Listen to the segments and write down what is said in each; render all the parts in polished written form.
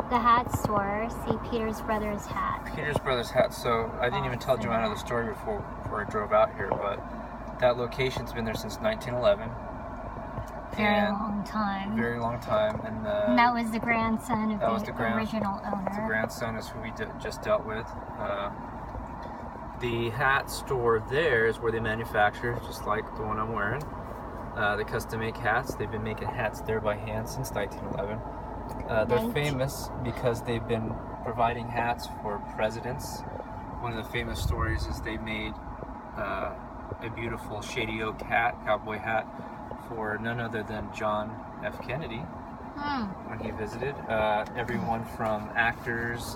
the hat store, see Peter's Brothers hat. Peter's Brothers hat. So I didn't even tell Jhoanna the story before I drove out here, but that location's been there since 1911. Very long time. Very long time. And that was the grandson of the original owner. The grandson is who we just dealt with. The hat store there is where they manufacture, just like the one I'm wearing. They custom make hats. They've been making hats there by hand since 1911. They're famous because they've been providing hats for presidents. One of the famous stories is they made a beautiful shady oak hat, cowboy hat, for none other than John F. Kennedy when he visited. Everyone from actors,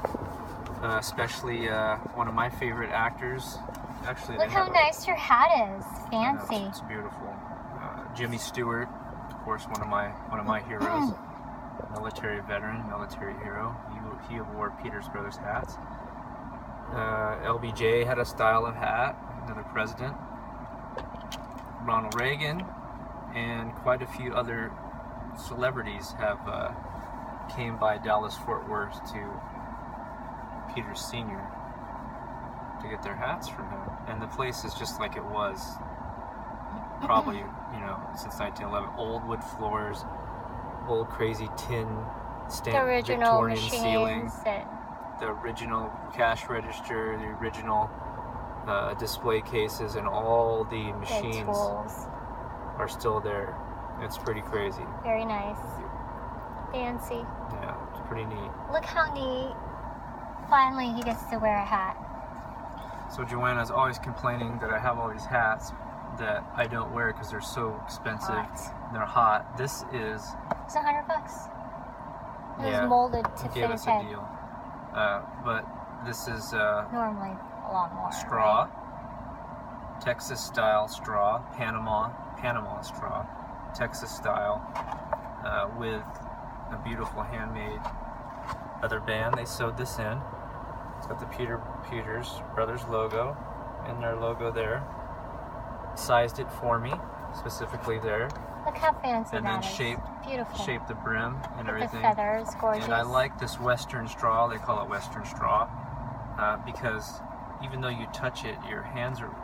especially one of my favorite actors. Actually, look how nice your hat is. Fancy. It's beautiful. Jimmy Stewart, of course, one of my heroes. Military veteran, military hero. He wore Peter's Brothers hats. LBJ had a style of hat. Another president. Ronald Reagan, and quite a few other celebrities have came by Dallas-Fort Worth to Peter Sr. to get their hats from him. And the place is just like it was probably, since 1911. Old wood floors, old crazy tin stamped Victorian ceiling, the original cash register, the original display cases, and all the machines are still there. It's pretty crazy. Very nice. Fancy. Yeah, it's pretty neat. Look how neat. Finally he gets to wear a hat. So Jhoanna's always complaining that I have all these hats that I don't wear because they're so expensive. And they're hot. This is... It's $100. It was molded to fit his head. A deal. But this is... normally a lot more. Straw. Right? Texas style straw. Panama straw. Texas style. With a beautiful handmade leather band. They sewed this in. It's got the Peter's Brothers logo and their logo there. Sized it for me, specifically there. Look how fancy and that then is. shaped the brim and everything. The feathers, gorgeous. And I like this Western straw. They call it Western straw because even though you touch it, your hands are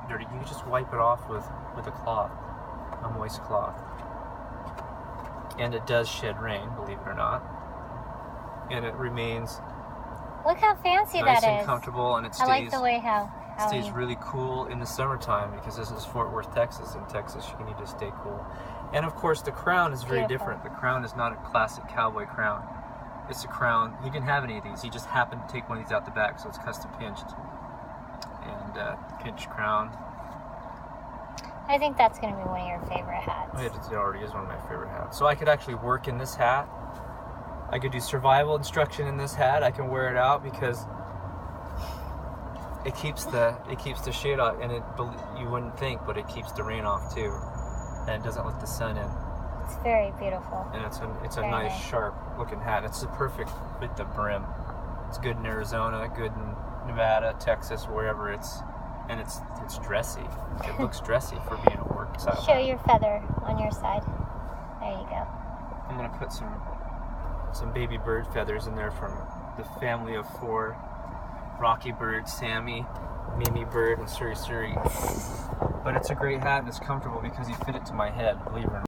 dirty. You can just wipe it off with a cloth, a moist cloth. And it does shed rain, believe it or not. And it remains look how fancy nice that and is. comfortable, and it stays. I like the way how stays really cool in the summertime because this is Fort Worth, Texas. In Texas, you need to stay cool. And of course, the crown is very different. The crown is not a classic cowboy crown. It's a crown. He didn't have any of these. He just happened to take one of these out the back, so it's custom pinched. And pinched crown. I think that's going to be one of your favorite hats. It already is one of my favorite hats. So I could actually work in this hat. I could do survival instruction in this hat. I can wear it out because it keeps the shade off, and you wouldn't think, but it keeps the rain off too, and it doesn't let the sun in. It's very beautiful. And it's a nice sharp looking hat. It's the perfect with the brim. It's good in Arizona, good in Nevada, Texas, wherever it's dressy. It looks dressy for being a work style. Show your feather on your side. There you go. I'm gonna put some baby bird feathers in there from the family of 4. Rocky Bird, Sammy, Mimi Bird, and Suri Suri. But it's a great hat and it's comfortable because you fit it to my head, believe it or not.